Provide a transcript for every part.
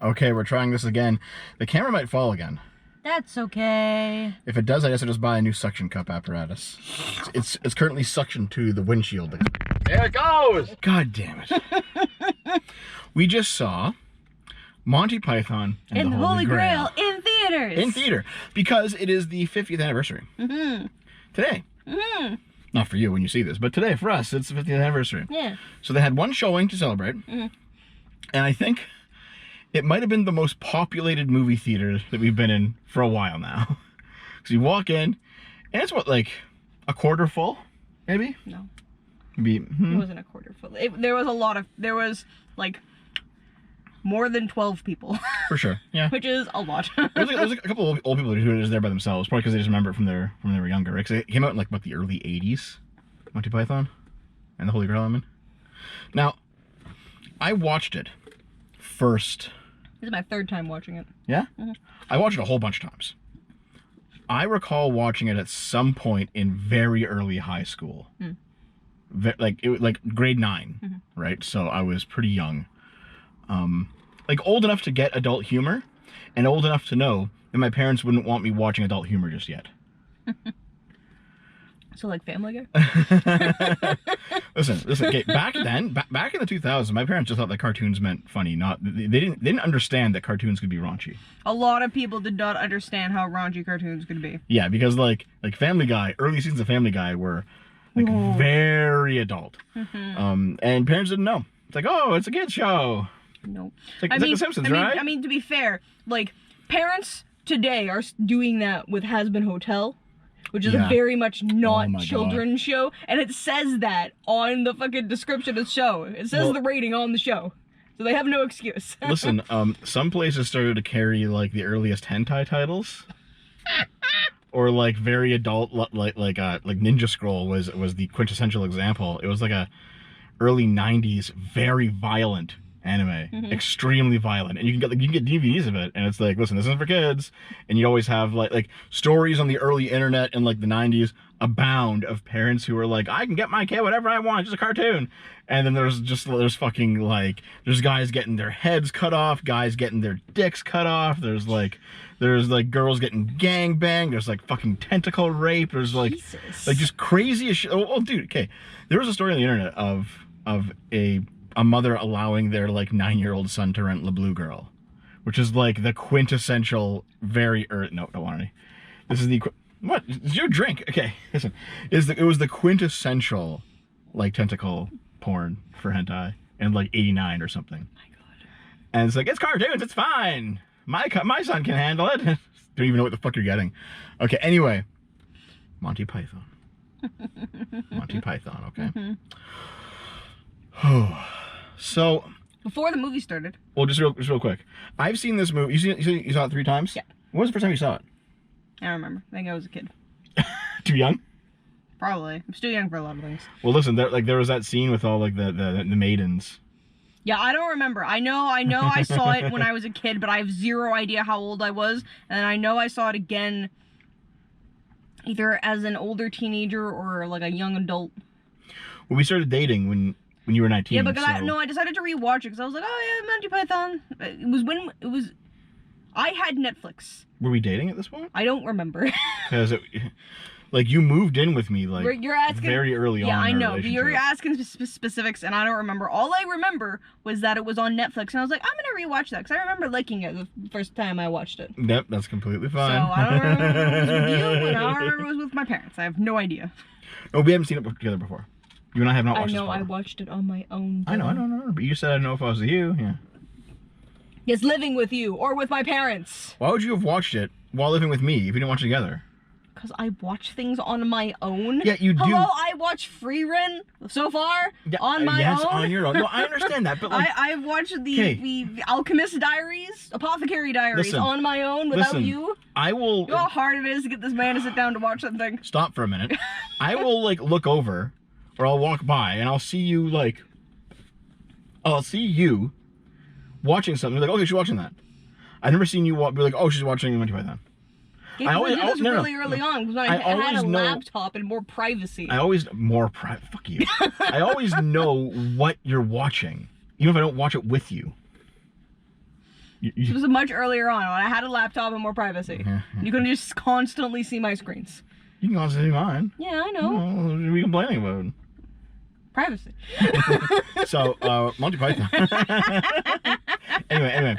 Okay, we're trying this again. The camera might fall again. That's okay. If it does, I guess I'll just buy a new suction cup apparatus. It's currently suctioned to the windshield. There it goes! God damn it. We just saw Monty Python and the Holy Grail in theaters. In theater. Because it is the 50th anniversary. Mm-hmm. Today. Mm-hmm. Not for you when you see this, but today for us, it's the 50th anniversary. Yeah. So they had one showing to celebrate. Mm-hmm. And I think it might have been the most populated movie theater that we've been in for a while now. Because you walk in, and it's what, like a quarter full, maybe? No. Maybe. It wasn't a quarter full. There was like more than 12 people. For sure, yeah. Which is a lot. There's like a couple of old people who were just there by themselves, probably because they just remember it from when they were younger, right? Because it came out in like, what, the early 80s? Monty Python? And the Holy Grail, I mean. Now, I watched it first. This is my third time watching it. Yeah? Mm-hmm. I watched it a whole bunch of times. I recall watching it at some point in very early high school. Mm. Like grade 9, mm-hmm. right? So I was pretty young. Like old enough to get adult humor, and old enough to know that my parents wouldn't want me watching adult humor just yet. So like Family Guy? Listen, okay, back then, back in the 2000s, my parents just thought that cartoons meant funny, they didn't understand that cartoons could be raunchy. A lot of people did not understand how raunchy cartoons could be. Yeah, because like Family Guy, early seasons of Family Guy were like very adult. Mm-hmm. And parents didn't know. It's like, oh, it's a kid's show. No. It's like The Simpsons, right? I mean, to be fair, like, parents today are doing that with Has Been Hotel, which is a very much not children's show, and it says that on the fucking description of the show. It says the rating on the show, so they have no excuse. Listen, some places started to carry like the earliest hentai titles, or like very adult, like Ninja Scroll was the quintessential example. It was like a early 90s very violent anime, mm-hmm. extremely violent, and you can get DVDs of it, and it's like, listen, this isn't for kids. And you always have like stories on the early internet in like the 90s abound of parents who are like, I can get my kid whatever I want, just a cartoon. And then there's fucking like, there's guys getting their heads cut off, guys getting their dicks cut off, there's like girls getting gangbanged, there's like fucking tentacle rape, there's like Jesus. Like just crazy as shit. Oh dude, okay, there was a story on the internet of a mother allowing their like 9-year-old son to rent La Blue Girl, which is like the quintessential no, don't want any. This is the what? It's your drink. Okay, listen. It was the quintessential like tentacle porn for hentai in like 89 or something. Oh my God. And it's like, it's cartoons, it's fine. My son can handle it. Don't even know what the fuck you're getting. Okay, anyway, Monty Python. Monty Python. Okay. Mm-hmm. So before the movie started. Well, just real quick. I've seen this movie. You saw it 3 times? Yeah. When was the first time you saw it? I don't remember. I think I was a kid. Too young? Probably. I'm still young for a lot of things. Well, listen, there was that scene with all like the maidens. Yeah, I don't remember. I know I saw it when I was a kid, but I have zero idea how old I was. And I know I saw it again either as an older teenager or like a young adult. Well, we started dating when you were 19. Yeah, because I decided to rewatch it because I was like, oh yeah, Monty Python. It was I had Netflix. Were we dating at this point? I don't remember. Because like you moved in with me like you're asking, very early on. Yeah, I know. But you're asking specifics, and I don't remember. All I remember was that it was on Netflix, and I was like, I'm gonna rewatch that because I remember liking it the first time I watched it. Yep, that's completely fine. So I don't remember if it was with you, and I don't remember if it was with my parents. I have no idea. No, we haven't seen it together before. You and I have not watched it. I know, I watched it on my own. I know. But you said I don't know if I was with you. Yeah. Yes, living with you or with my parents. Why would you have watched it while living with me if you didn't watch it together? Because I watch things on my own. Yeah, you do. Hello, I watch Free Run so far on my own. Yes, on your own. No, I understand that, but like... I've watched the Alchemist Diaries, Apothecary Diaries on my own without you. I will... You know how hard it is to get this man to sit down to watch something? Stop for a minute. I will, like, look over, or I'll walk by, and I'll see you, like... I'll see you watching something. Like, okay, she's watching that. I've never seen you be like, oh, she's watching Monty Python. Yeah, I did this really early on because I had a laptop and more privacy. Fuck you. I always know what you're watching, even if I don't watch it with you. This was much earlier on when I had a laptop and more privacy. You couldn't just constantly see my screens. You can constantly see mine. Yeah, I know. What are we complaining about? Privacy. So, Monty Python. anyway,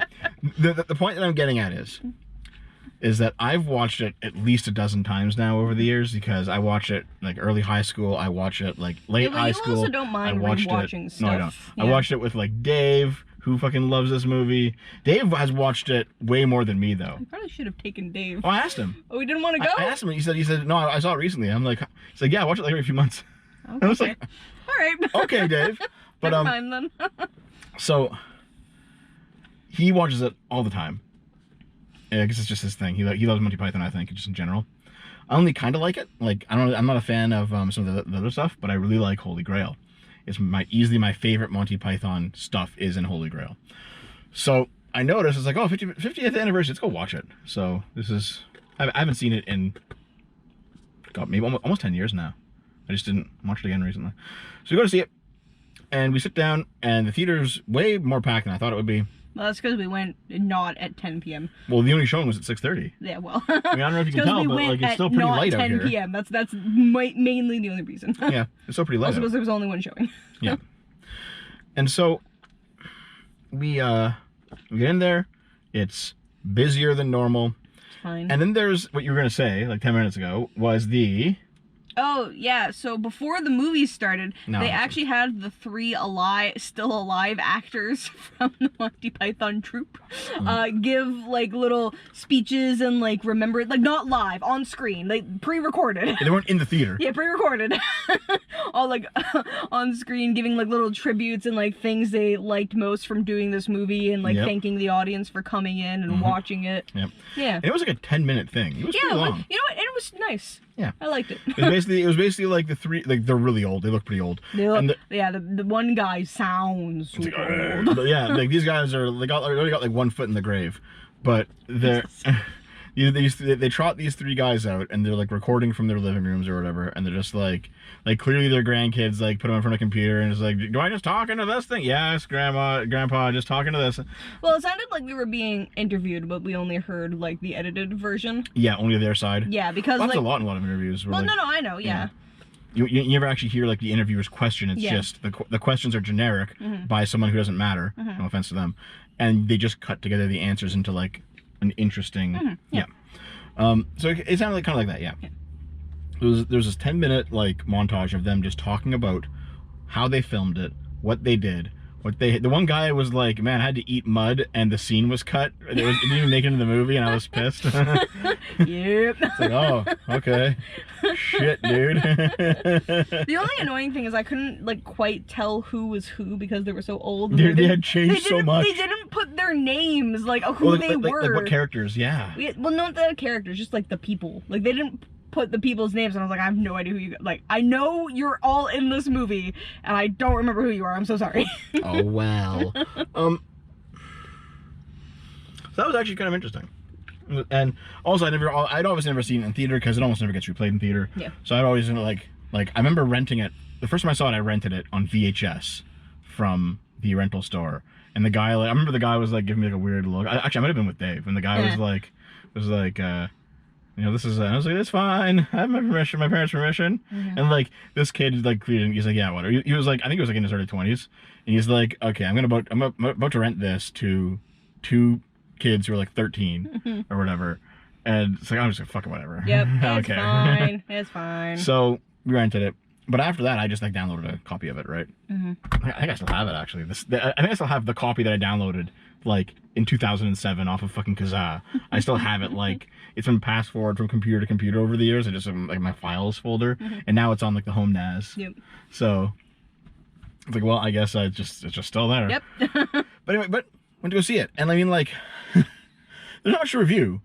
the point that I'm getting at is that I've watched it at least a dozen times now over the years, because I watch it like early high school, I watch it like late high school. You also don't mind rewatching stuff. No, I don't. Yeah. I watched it with like Dave, who fucking loves this movie. Dave has watched it way more than me though. You probably should have taken Dave. Oh, I asked him. Oh, he didn't want to go? I asked him. He said, no, I saw it recently. I'm like, he's like, yeah, I watched it like every few months. Okay. I was like, all right. Okay, Dave. But never mind then. So he watches it all the time. I guess it's just his thing. He loves Monty Python, I think, just in general. I only kind of like it. Like, I'm not a fan of some of the other stuff, but I really like Holy Grail. It's easily my favorite Monty Python stuff is in Holy Grail. So I noticed, it's like, oh, 50th anniversary, let's go watch it. So this is, I haven't seen it in, God, maybe almost 10 years now. I just didn't watch it again recently. So we go to see it, and we sit down, and the theater's way more packed than I thought it would be. Well, that's because we went not at 10 p.m. Well, the only showing was at 6:30. Yeah, well. I mean, I don't know if you can tell, but like it's still pretty light out here. Not 10 p.m. That's mainly the only reason. Yeah, it's still pretty light. Also, because there was only one showing. Yeah. And so we get in there. It's busier than normal. It's fine. And then there's what you were gonna say like 10 minutes ago was the. Oh, yeah, so before the movie started, they actually had the 3 still alive actors from the Monty Python troupe give, like, little speeches and, like, remember, like, not live, on screen, like, pre-recorded. They weren't in the theater. Yeah, pre-recorded. All, like, on screen, giving, like, little tributes and, like, things they liked most from doing this movie and, like, thanking the audience for coming in and watching it. Yep. Yeah. And it was, like, a 10-minute thing. It was pretty long. You know what, and it was nice. Yeah. I liked it. It was basically like the 3, like they're really old. They look pretty old. They look, the one guy sounds super old. But yeah, like these guys are they already got like 1 foot in the grave. But they're they trot these 3 guys out, and they're like recording from their living rooms or whatever, and they're just like clearly their grandkids like put them in front of a computer and it's like, do I just talk into this thing? Yes, grandpa, just talking to this. Well, it sounded like we were being interviewed, but we only heard like the edited version. Yeah, only their side. Yeah, because that's a lot in a lot of interviews. Well, like, no, I know, yeah. You never actually hear like the interviewer's question. It's just the questions are generic by someone who doesn't matter. No offense to them, and they just cut together the answers into like an interesting. So it sounded like kind of like that. Yeah. There's this 10-minute like montage of them just talking about how they filmed it, what they did. The one guy was like, man, I had to eat mud and the scene was cut. It didn't even make it into the movie and I was pissed. Yep. It's like, oh, okay. Shit, dude. The only annoying thing is I couldn't like quite tell who was who because they were so old. They had changed so much. They didn't put their names, like who they were. Like what characters, yeah. Well, not the characters, just like the people. Like they didn't put the people's names, and I was like, I have no idea who you, like, I know you're all in this movie and I don't remember who you are. I'm so sorry. Oh well. So that was actually kind of interesting. And also I'd obviously never seen it in theater because it almost never gets replayed in theater. Yeah. So I'd always like I remember renting it. The first time I saw it, I rented it on VHS from the rental store. And the guy, like, I remember the guy was like giving me like a weird look. Actually, I might have been with Dave, and the guy was like, you know, this is, I was like, it's fine. I have my permission, my parents' permission. And like, this kid is like, he's like, yeah, whatever. He was like, I think he was like in his early 20s. And he's like, okay, I'm about to rent this to 2 kids who are like 13 or whatever. And it's like, I'm just like, fuck it, whatever. Yep, it's fine. It's fine. So we rented it. But after that, I just like downloaded a copy of it, right? I think I still have it actually. I think I still have the copy that I downloaded like in 2007 off of fucking Kazaa. I still have it, like it's been passed forward from computer to computer over the years. I just have like my files folder, and now it's on like the home NAS. Yep. So it's like, well, I guess it's just still there. Yep. But anyway, went to go see it, and I mean, like, there's not much to review.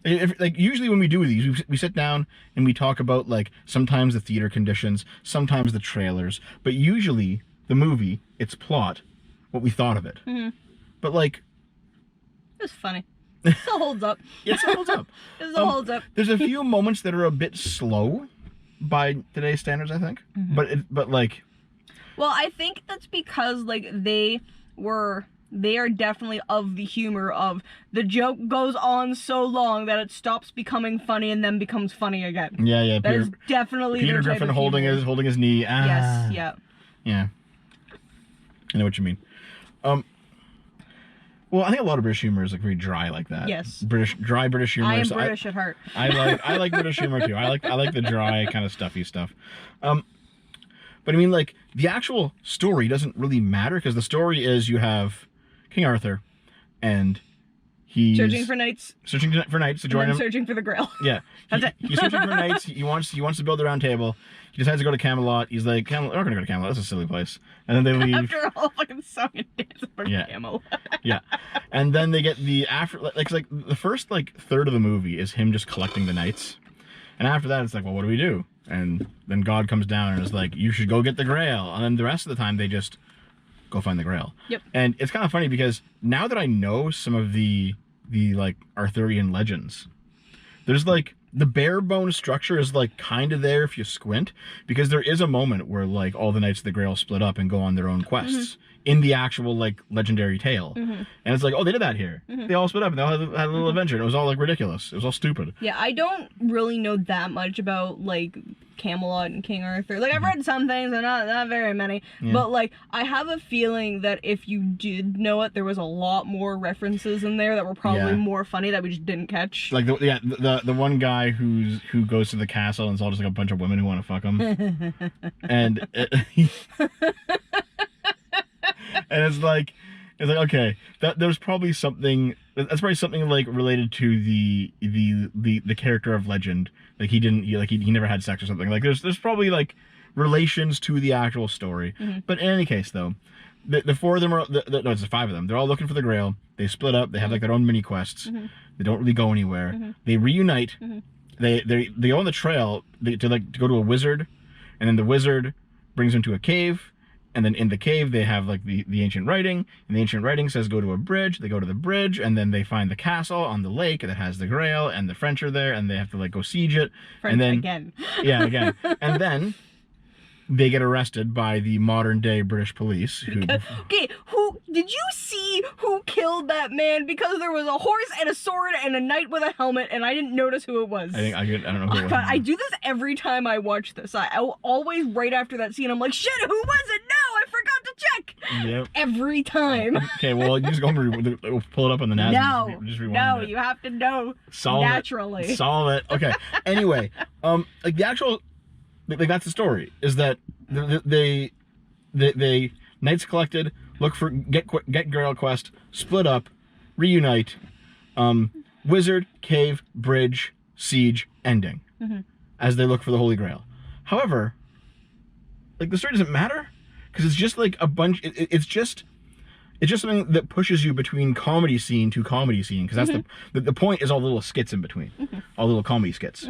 Like usually when we do these, we sit down and we talk about like sometimes the theater conditions, sometimes the trailers, but usually the movie, its plot, what we thought of it. But like, it was funny. It still holds up. Yeah, it still holds up. It still holds up. There's a few moments that are a bit slow by today's standards, I think. But like, well, I think that's because like they were they are definitely of the humor of the joke goes on so long that it stops becoming funny and then becomes funny again. Yeah. That is definitely Peter their type Griffin of holding humor. his knee. Ah. Yes, yeah. Yeah. I know what you mean. Well, I think a lot of British humor is like very dry like that. Yes. Dry British humor. I am British at heart. I like British humor too. I like the dry kind of stuffy stuff. But I mean, like, the actual story doesn't really matter, because the story is you have King Arthur, and he's Searching for knights. Searching for knights to join him. Searching for the Grail. Yeah. That's it. He's searching for knights. He wants to build the round table. He decides to go to Camelot. He's like, we're not going to go to Camelot. That's a silly place. And then they leave. After a whole fucking song and dance about Camelot. Yeah. And then they get the the first like third of the movie is him just collecting the knights. And after that, it's like, well, what do we do? And then God comes down and is like, you should go get the Grail. And then the rest of the time, they just go find the Grail. Yep. And it's kind of funny because now that I know some of the like Arthurian legends, there's like the bare bones structure is like kind of there if you squint, because there is a moment where like all the Knights of the Grail split up and go on their own quests in the actual like legendary tale. And it's like, oh, they did that here. They all split up and they all had a little adventure. And it was all like ridiculous. It was all stupid. Yeah, I don't really know that much about like Camelot and King Arthur. Like, I've read some things, and not very many. Yeah. But like, I have a feeling that if you did know it, there was a lot more references in there that were probably more funny that we just didn't catch. Like the one guy who goes to the castle and it's all just like a bunch of women who want to fuck him. And and it's like okay, there's probably something that's probably something like related to the character of legend. Like he never had sex or something. Like there's probably like relations to the actual story. But in any case, though, the four of them are no, it's the five of them. They're all looking for the Grail. They split up. They have like their own mini quests. They don't really go anywhere. They reunite. They go on the trail to go to a wizard, and then the wizard brings them to a cave. And then in the cave, they have like the ancient writing, and the ancient writing says go to a bridge. They go to the bridge, and then they find the castle on the lake that has the Grail, and the French are there, and they have to like go siege it. French and then again. Yeah, again. And then they get arrested by the modern day British police. Okay, who did you see who killed that man? Because there was a horse and a sword and a knight with a helmet, and I didn't notice who it was. I don't know who it was. God, I do this every time I watch this. I always, right after that scene, I'm like, shit, who was it? No, I forgot to check. Yep. Every time. Okay, well, you just go and pull it up on the NAS. No, just rewind no, it. you have to know naturally. Solve it. Okay. Anyway, like the actual, like that's the story. Is that they knights collected, look for get Grail quest, split up, reunite, wizard, cave, bridge, siege, ending, as they look for the Holy Grail. However, like the story doesn't matter, because it's just like a bunch. It's just something that pushes you between comedy scene to comedy scene, because that's the point is all the little skits in between, all little comedy skits,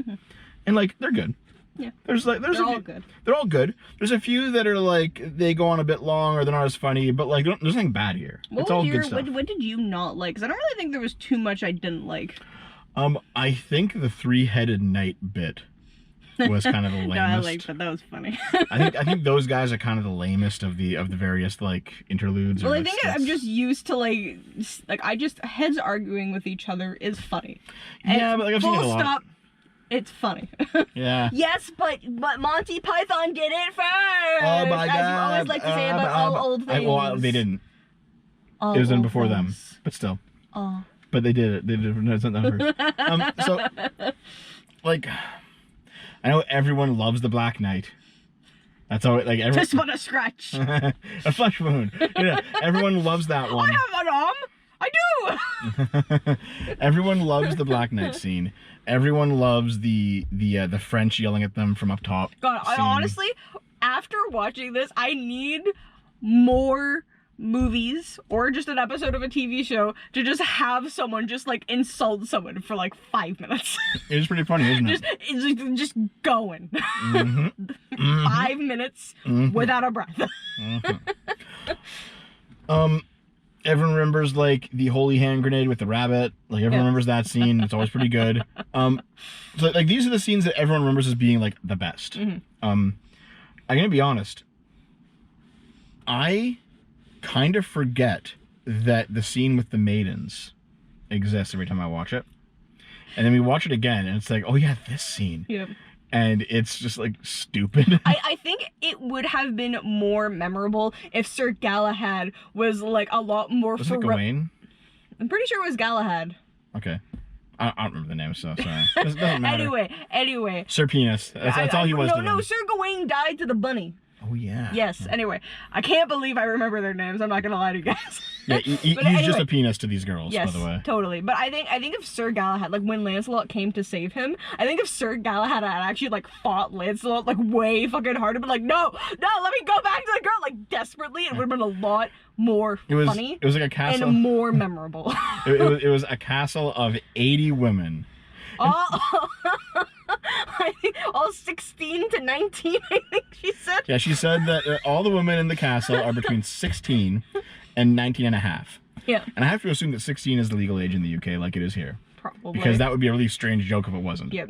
and like they're good. Yeah. They're all good. They're all good. There's a few that are like they go on a bit long or they're not as funny, but like there's nothing bad here. It's all good stuff. What did you not like? Because I don't really think there was too much I didn't like. I think the three-headed knight bit was kind of the lamest. No, I liked that. That was funny. I think those guys are kind of the lamest of the various like interludes. Well, or, I like, think skits. I'm just used to like heads arguing with each other is funny. And yeah, but like I've seen it a lot. Stop. It's funny. Yeah. Yes, but Monty Python did it first. Oh my God. As you always like to say about all old things. Well, they didn't. All it was done old before them, things. but still. Oh. But they did it. They did it. No, it's not first. So, like, I know everyone loves the Black Knight. That's all. Like everyone. Just want to scratch. A flesh wound. Yeah, everyone loves that one. I have an arm. I do. Everyone loves the Black Knight scene. Everyone loves the French yelling at them from up top. God, I honestly, after watching this, I need more movies or just an episode of a TV show to just have someone just like insult someone for like 5 minutes. It was pretty funny, isn't it? just going. 5 minutes without a breath. Everyone remembers like the holy hand grenade with the rabbit. Like everyone remembers that scene. It's always pretty good. So like these are the scenes that everyone remembers as being like the best. I'm gonna be honest. I kind of forget that the scene with the maidens exists every time I watch it. And then we watch it again, and it's like, oh yeah, this scene. Yep. And it's just like stupid. I think it would have been more memorable if Sir Galahad was like a lot more. Was it Gawain? I'm pretty sure it was Galahad. Okay. I don't remember the name, so sorry. It doesn't matter. Anyway. Sir Penis. That's all he was. No, Sir Gawain died to the bunny. Oh yeah. Yes. Anyway, I can't believe I remember their names. I'm not gonna lie to you guys. Yeah, he's just a penis to these girls, yes, by the way. Totally. But I think if Sir Galahad, like when Lancelot came to save him, I think if Sir Galahad had actually like fought Lancelot like way fucking harder, but like no, let me go back to the girl like desperately, it would have been a lot more funny. It was like a castle and more memorable. it was a castle of 80 women. I think all 16 to 19, I think she said. Yeah, she said that all the women in the castle are between 16 and 19 and a half. Yeah. And I have to assume that 16 is the legal age in the UK, like it is here. Probably. Because that would be a really strange joke if it wasn't. Yep.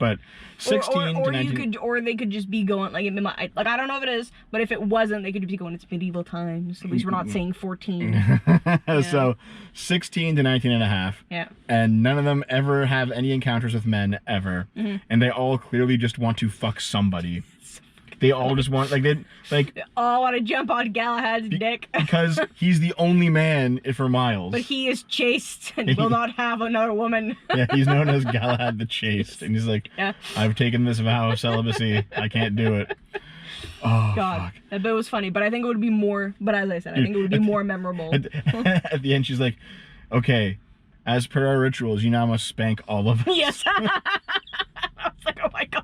But 16 to 19... or they could just be going, like I don't know if it is, but if it wasn't, they could just be going, it's medieval times. At least we're not saying 14. Yeah. So, 16 to 19 and a half. Yeah. And none of them ever have any encounters with men, ever. Mm-hmm. And they all clearly just want to fuck somebody. They all just want, they all want to jump on Galahad's dick. Because he's the only man for miles. But he is chaste and will not have another woman. Yeah, he's known as Galahad the Chaste. And he's like, yeah. I've taken this vow of celibacy. I can't do it. Oh, God. fuck. That bit was funny, but I think it would be more, but as I said, I think it would be more memorable. At the end, she's like, okay, as per our rituals, you now must spank all of us. Yes. I was like, oh my God.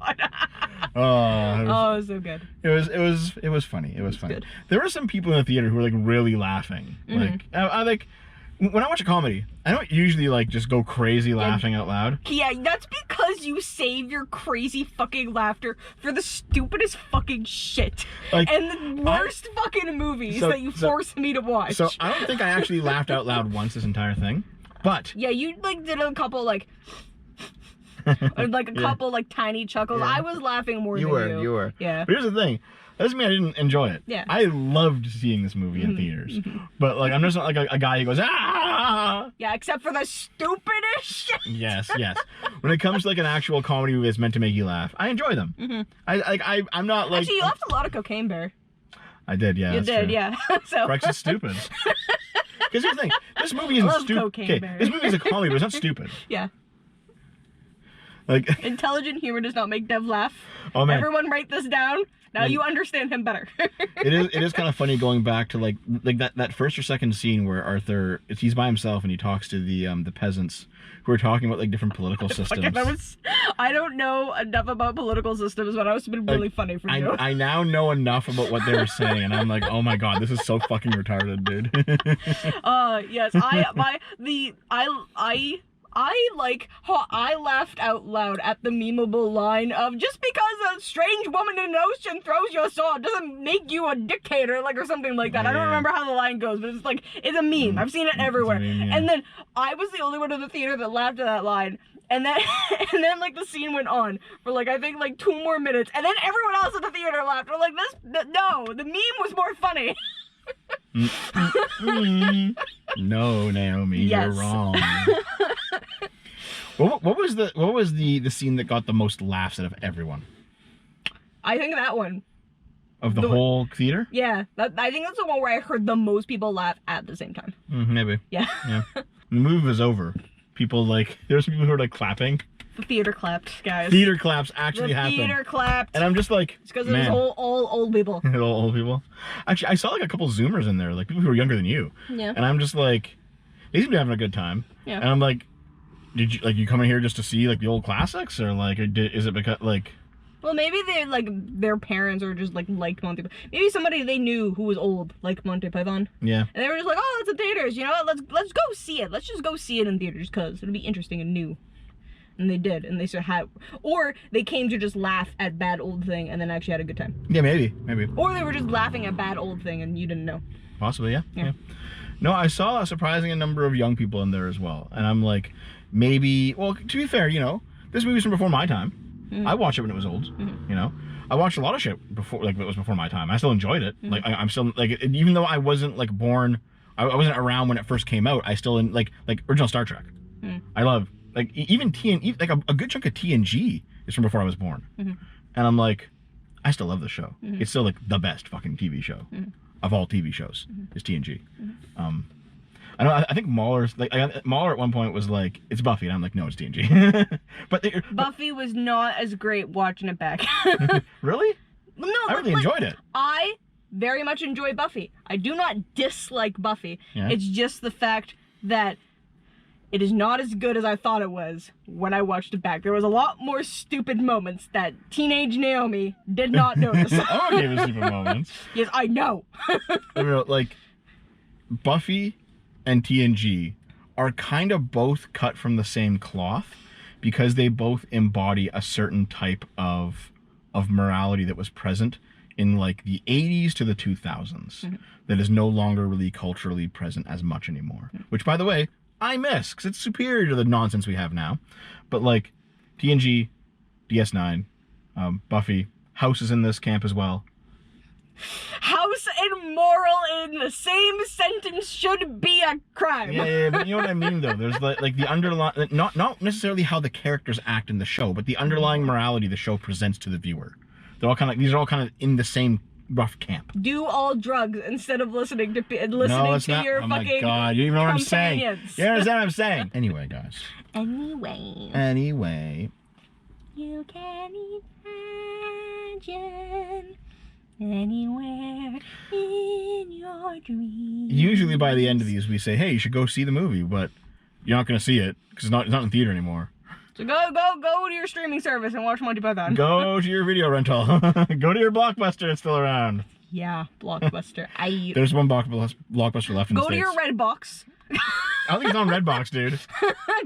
It was so good. It was funny. It was funny. Good. There were some people in the theater who were like really laughing. Mm-hmm. Like I like when I watch a comedy, I don't usually like just go crazy laughing out loud. Yeah, that's because you save your crazy fucking laughter for the stupidest fucking shit Like, and the worst fucking movies that you force me to watch. So I don't think I actually laughed out loud once this entire thing, but yeah, you like did a couple like. Or like a couple like tiny chuckles. Yeah. I was laughing more than you. You were. Yeah. But here's the thing. That doesn't mean I didn't enjoy it. Yeah. I loved seeing this movie in theaters. But like I'm just not like a guy who goes, ah! Yeah, except for the stupidest shit. Yes. When it comes to like an actual comedy movie that's meant to make you laugh, I enjoy them. I'm not like... Actually, you left a lot of Cocaine Bear. I did, yeah. You did, true. Yeah. So. Brexit's stupid. Because here's the thing. This movie isn't stupid. Okay, this movie is a comedy, but it's not stupid. Yeah. Like intelligent humor does not make Dev laugh. Oh man! Everyone write this down. Now you understand him better. It is kind of funny going back to like that first or second scene where Arthur he's by himself and he talks to the peasants who are talking about like different political systems. I don't know enough about political systems, but that was been really funny for you. I now know enough about what they were saying, and I'm like, oh my God, this is so fucking retarded, dude. Yes, I like how I laughed out loud at the memeable line of just because a strange woman in an ocean throws you a sword doesn't make you a dictator, like, or something like that. Yeah. I don't remember how the line goes, but it's like, it's a meme. I've seen it everywhere. Meme, yeah. And then I was the only one in the theater that laughed at that line. And then, like, the scene went on for, like, I think, like, 2 more minutes. And then everyone else in the theater laughed. We're like, no, the meme was more funny. No, Naomi, yes. You're wrong. What was the scene that got the most laughs out of everyone? I think that one. Of the whole theater? Yeah, I think that's the one where I heard the most people laugh at the same time. Maybe. Yeah. Yeah. The movie was over. People there's people who were like clapping. The theater clapped, guys. Theater claps actually happened. The theater clapped. And I'm just like, it's because it was all old people. All old people. Actually, I saw like a couple Zoomers in there, like people who were younger than you. Yeah. And I'm just like, they seem to be having a good time. Yeah. And I'm like, did you come in here just to see like the old classics, or like is it because like? Well, maybe they like their parents or just like liked Monty. Maybe somebody they knew who was old liked Monty Python. Yeah. And they were just like, oh, it's in theaters. You know what? Let's go see it. Let's just go see it in theaters because it'll be interesting and new. And they did, and they sort of had, or they came to just laugh at bad old thing and then actually had a good time. Yeah, maybe. Or they were just laughing at bad old thing and you didn't know. Possibly, yeah. No, I saw a surprising number of young people in there as well, and I'm like, maybe. Well, to be fair, you know, this movie's from before my time. Mm-hmm. I watched it when it was old. Mm-hmm. You know, I watched a lot of shit before, like it was before my time. I still enjoyed it. Mm-hmm. Like I'm still like, even though I wasn't like born I wasn't around when it first came out. I still like original Star Trek. I love like even TNG, like a good chunk of TNG is from before I was born. And I'm like, I still love the show. It's still like the best fucking TV show of all TV shows is TNG. I think Mahler's like Mahler at one point was like, it's Buffy, and I'm like, no, it's TNG. but Buffy was not as great watching it back. Really? No, I really enjoyed it. I very much enjoy Buffy. I do not dislike Buffy. Yeah. It's just the fact that it is not as good as I thought it was when I watched it back. There was a lot more stupid moments that teenage Naomi did not notice. Oh, okay, the stupid moments. Yes, I know. Like, Buffy and TNG are kind of both cut from the same cloth because they both embody a certain type of morality that was present in like the 80s to the 2000s that is no longer really culturally present as much anymore. Which, by the way, I miss because it's superior to the nonsense we have now. But like TNG, DS9, Buffy, House is in this camp as well. House and moral in the same sentence should be a crime. Yeah, but you know what I mean though. There's like the underlying, not necessarily how the characters act in the show, but the underlying morality the show presents to the viewer. These are all kind of in the same rough camp. Do all drugs instead of listening to your Oh fucking my god, you even know what I'm saying. You understand what I'm saying? Anyway, guys. Anyway. You can imagine anywhere in your dreams. Usually by the end of these we say, hey, you should go see the movie, but you're not going to see it because it's not in theater anymore. So go to your streaming service and watch Monty Python. Go to your video rental. Go to your Blockbuster, it's still around. Yeah, Blockbuster. There's one Blockbuster left in the States. Go to your Redbox. I don't think it's on Redbox, dude.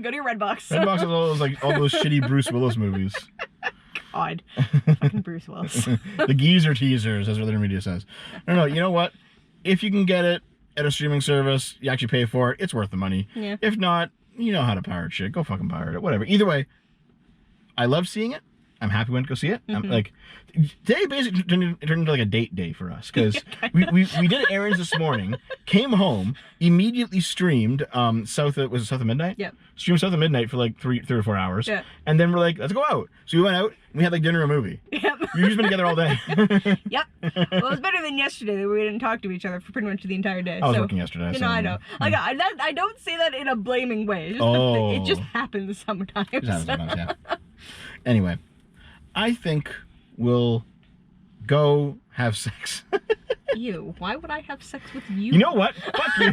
Go to your Redbox. Redbox is all those shitty Bruce Willis movies. God. Fucking Bruce Willis. The geezer teasers, as other media says. No, you know what? If you can get it at a streaming service, you actually pay for it, it's worth the money. Yeah. If not, you know how to pirate shit. Go fucking pirate it. Whatever. Either way, I love seeing it. I'm happy we went to go see it. I'm like, today basically turned into like a date day for us because we did errands this morning, came home, immediately streamed South of Midnight? Yep. Streamed South of Midnight for like 3 or 4 hours. Yeah. And then we're like, let's go out. So we went out and we had like dinner and a movie. Yep. We've just been together all day. Yep. Well, it was better than yesterday that we didn't talk to each other for pretty much the entire day. I was working yesterday. You know, I know. Like, I don't say that in a blaming way. It just happens sometimes. It happens sometimes, yeah. Anyway, I think we'll go have sex. Ew. Why would I have sex with you? You know what? Fuck you.